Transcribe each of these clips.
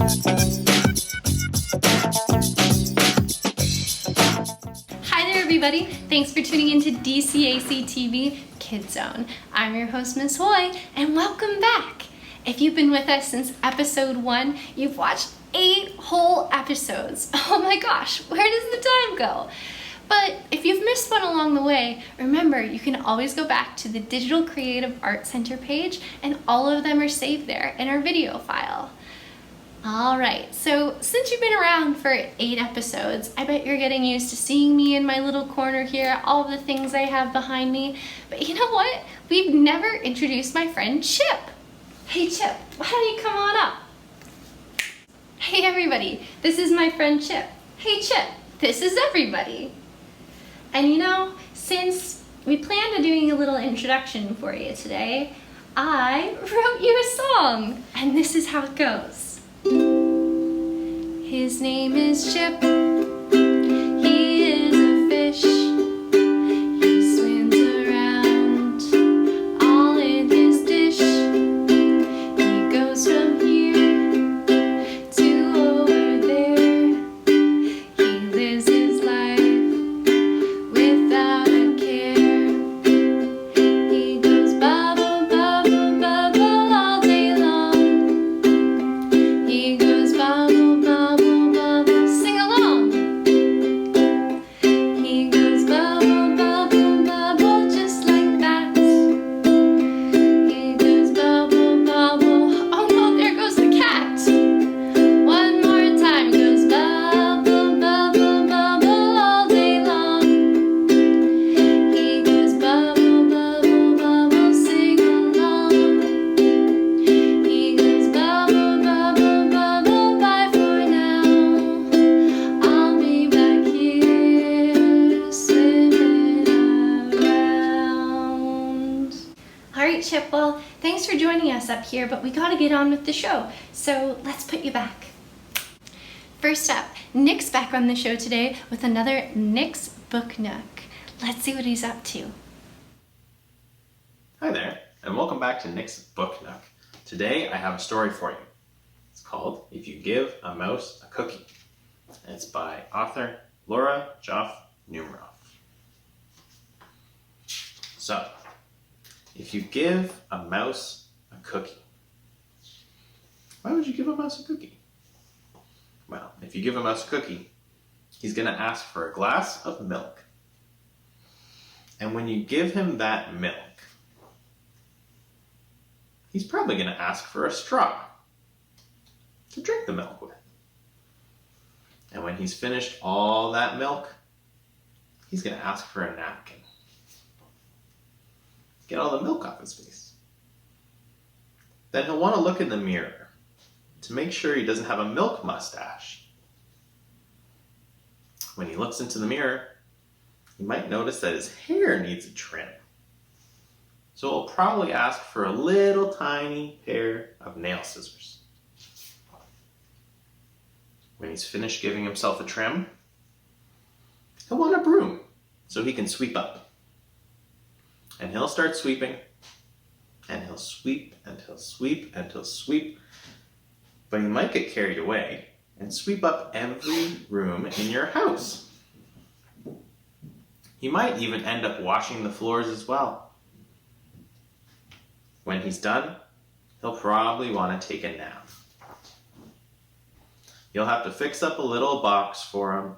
Hi there everybody, thanks for tuning into DCAC-TV Kids Zone. I'm your host Miss Hoy and welcome back. If you've been with us since episode 1, you've watched 8 whole episodes. Oh my gosh, where does the time go? But if you've missed one along the way, remember you can always go back to the Digital Creative Arts Center page and all of them are saved there in our video file. Alright, so since you've been around for 8 episodes, I bet you're getting used to seeing me in my little corner here, all of the things I have behind me. But you know what? We've never introduced my friend Chip. Hey Chip, why don't you come on up? Hey everybody, this is my friend Chip. Hey Chip, this is everybody. And you know, since we planned on doing a little introduction for you today, I wrote you a song, and this is how it goes. His name is Chip, he is a fish, he swims around all in his dish, he goes from here to over there, he lives his life without a care, he goes bubble, bubble, bubble all day long, he goes bubble, bubble, Chip, well, thanks for joining us up here, but we gotta get on with the show, so let's put you back. First up, Nick's back on the show today with another Nick's Book Nook. Let's see what he's up to. Hi there, and welcome back to Nick's Book Nook. Today I have a story for you. It's called If You Give a Mouse a Cookie. And it's by author Laura Joffe Numeroff. So, if you give a mouse a cookie. Why would you give a mouse a cookie? Well, if you give a mouse a cookie, he's going to ask for a glass of milk. And when you give him that milk, he's probably going to ask for a straw to drink the milk with. And when he's finished all that milk, he's going to ask for a napkin. Get all the milk off his face. Then he'll want to look in the mirror to make sure he doesn't have a milk mustache. When he looks into the mirror, he might notice that his hair needs a trim. So he'll probably ask for a little tiny pair of nail scissors. When he's finished giving himself a trim, he'll want a broom so he can sweep up. And he'll start sweeping, and he'll sweep, and he'll sweep, and he'll sweep, but he might get carried away and sweep up every room in your house. He might even end up washing the floors as well. When he's done, he'll probably want to take a nap. You'll have to fix up a little box for him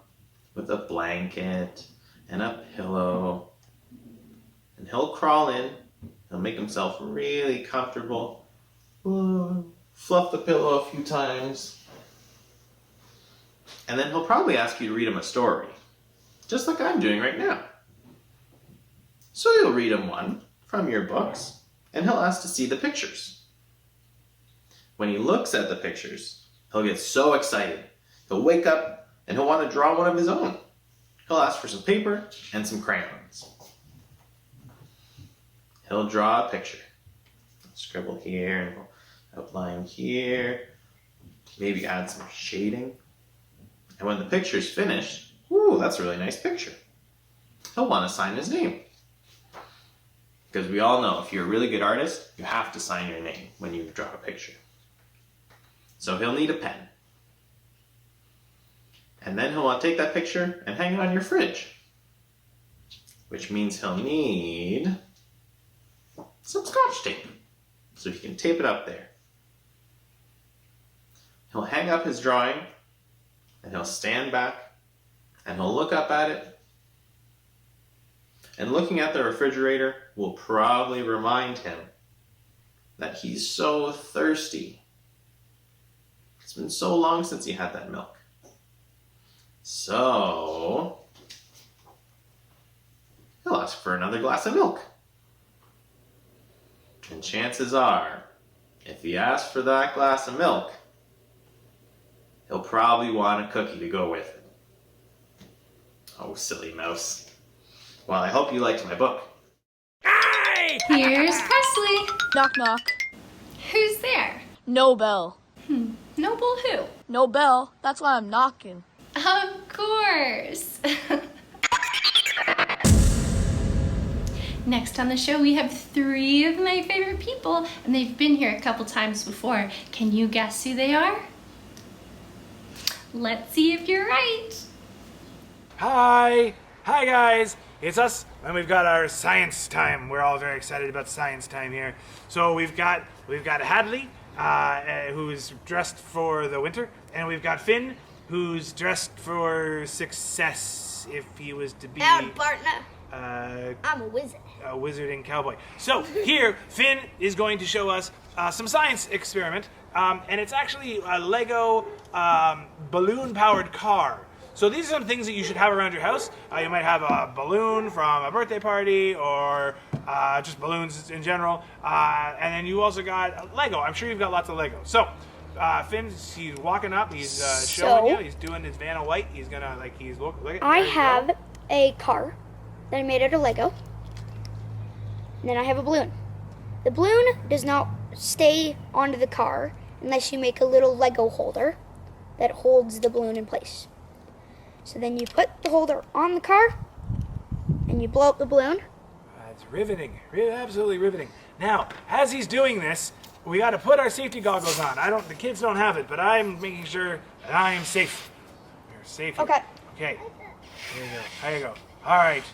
with a blanket and a pillow. And he'll crawl in, he'll make himself really comfortable, fluff the pillow a few times, and then he'll probably ask you to read him a story, just like I'm doing right now. So you'll read him one from your books, and he'll ask to see the pictures. When he looks at the pictures, he'll get so excited, he'll wake up and he'll want to draw one of his own. He'll ask for some paper and some crayons. He'll draw a picture. Scribble here, and we'll outline here, maybe add some shading. And when the picture's finished, ooh, that's a really nice picture. He'll want to sign his name. Because we all know if you're a really good artist, you have to sign your name when you draw a picture. So he'll need a pen. And then he'll want to take that picture and hang it on your fridge. Which means he'll need some Scotch tape. So he can tape it up there. He'll hang up his drawing and he'll stand back and he'll look up at it. And looking at the refrigerator will probably remind him that he's so thirsty. It's been so long since he had that milk. So he'll ask for another glass of milk. And chances are, if he asks for that glass of milk, he'll probably want a cookie to go with it. Oh, silly mouse. Well, I hope you liked my book. Hi! Here's Presley. Knock knock. Who's there? No bell. Noble who? No bell. That's why I'm knocking. Of course. Next on the show, we have 3 of my favorite people, and they've been here a couple times before. Can you guess who they are? Let's see if you're right. Hi guys, it's us, and we've got our science time. We're all very excited about science time here. So we've got Hadley, who's dressed for the winter, and we've got Finn, who's dressed for success. If he was to be partner. I'm a wizard. A wizard and cowboy. So here, Finn is going to show us some science experiment, and it's actually a Lego balloon-powered car. So these are some things that you should have around your house. You might have a balloon from a birthday party, or just balloons in general. And then you also got Lego. I'm sure you've got lots of Lego. So he's walking up. He's showing you. He's doing his Vanna White. He's gonna look at. I have a car that I made out of Lego. And then I have a balloon. The balloon does not stay onto the car unless you make a little Lego holder that holds the balloon in place. So then you put the holder on the car and you blow up the balloon. It's riveting, absolutely riveting. Now, as he's doing this, we got to put our safety goggles on. The kids don't have it, but I'm making sure that I am safe. You're safe. Okay. Okay. There you go. All right.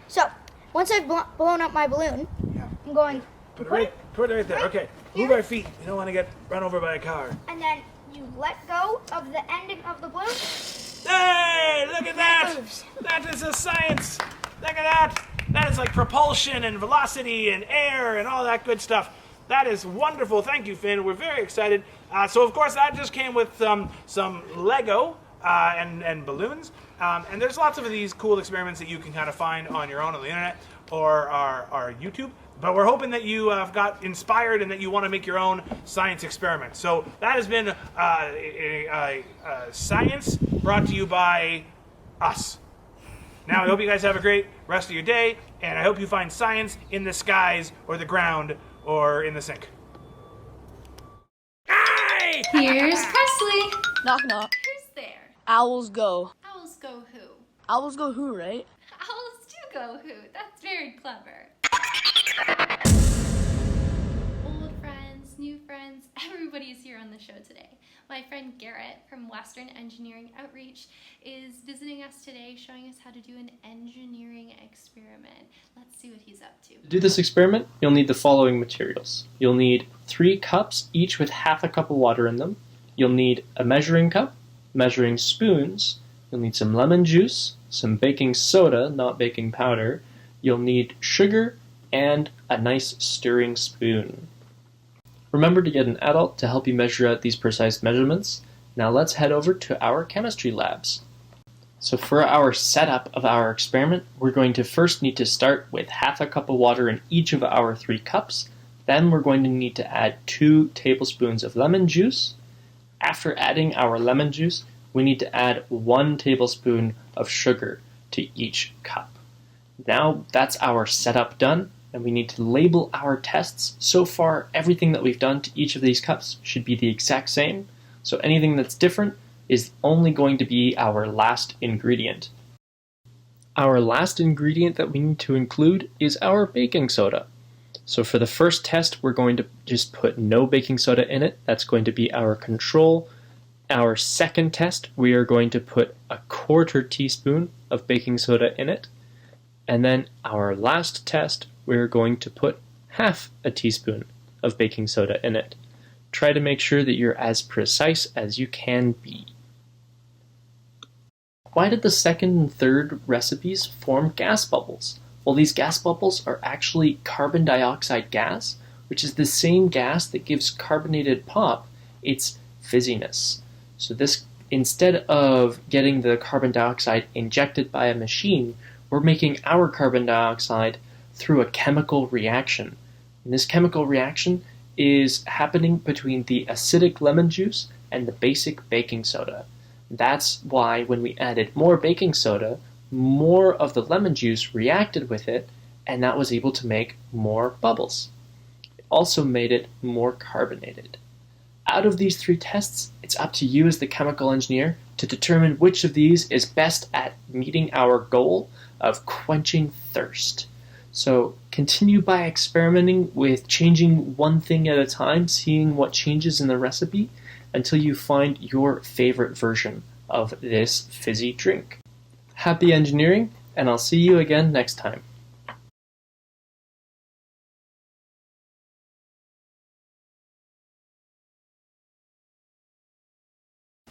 So, once I've blown up my balloon, Yeah. I'm going Put it right there. Okay. Move our feet. You don't want to get run over by a car. and then you let go of the ending of the balloon. Hey, look at that! moves. That is a science. Look at that. That is like propulsion and velocity and air and all that good stuff. That is wonderful. Thank you, Finn. We're very excited. So, of course, that just came with some Lego and balloons. And there's lots of these cool experiments that you can kind of find on your own on the internet or our YouTube. But we're hoping that you got inspired and that you want to make your own science experiment. So that has been science brought to you by us. Now, I hope you guys have a great rest of your day, and I hope you find science in the skies or the ground or in the sink. Hi! Here's Presley. Knock knock. Who's there? Owls go. Owls go who? Owls go who, right? Owls do go who. That's very clever. Old friends, new friends, everybody is here on the show today. My friend Garrett from Western Engineering Outreach is visiting us today, showing us how to do an engineering experiment. Let's see what he's up to. To do this experiment, you'll need the following materials. You'll need 3 cups, each with half a cup of water in them. You'll need a measuring cup, measuring spoons. You'll need some lemon juice, some baking soda, not baking powder. You'll need sugar, and a nice stirring spoon. Remember to get an adult to help you measure out these precise measurements. Now let's head over to our chemistry labs. So for our setup of our experiment, we're going to first need to start with half a cup of water in each of our 3 cups. Then we're going to need to add 2 tablespoons of lemon juice. After adding our lemon juice, we need to add 1 tablespoon of sugar to each cup. Now that's our setup done, and we need to label our tests. So far, everything that we've done to each of these cups should be the exact same, so anything that's different is only going to be our last ingredient. Our last ingredient that we need to include is our baking soda. So for the first test, we're going to just put no baking soda in it. That's going to be our control. Our second test, we are going to put a 1/4 teaspoon of baking soda in it. And then our last test, we're going to put 1/2 teaspoon of baking soda in it. Try to make sure that you're as precise as you can be. Why did the second and third recipes form gas bubbles? Well, these gas bubbles are actually carbon dioxide gas, which is the same gas that gives carbonated pop its fizziness. So this, instead of getting the carbon dioxide injected by a machine, we're making our carbon dioxide through a chemical reaction. And this chemical reaction is happening between the acidic lemon juice and the basic baking soda. That's why when we added more baking soda, more of the lemon juice reacted with it, and that was able to make more bubbles. It also made it more carbonated. Out of these 3 tests, it's up to you as the chemical engineer to determine which of these is best at meeting our goal of quenching thirst. So continue by experimenting with changing one thing at a time, seeing what changes in the recipe until you find your favorite version of this fizzy drink. Happy engineering, and I'll see you again next time.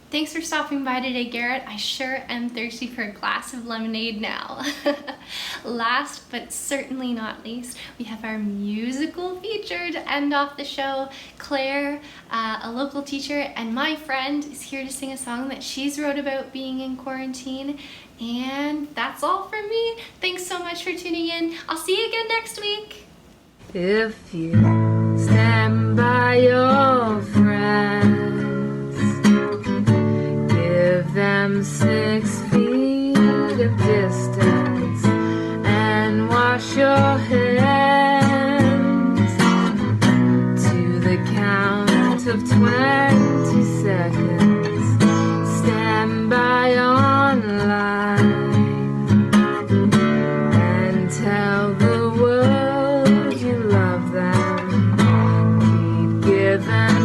Thanks for stopping by today, Garrett. I sure am thirsty for a glass of lemonade now. Last but certainly not least, we have our musical feature to end off the show. Claire, a local teacher and my friend, is here to sing a song that she's wrote about being in quarantine. And that's all from me. Thanks so much for tuning in. I'll see you again next week. If you stand by your friends, give them 6 feet of distance and wash your hands to the count of 20 seconds. Stand by online and tell the world you love them. Keep giving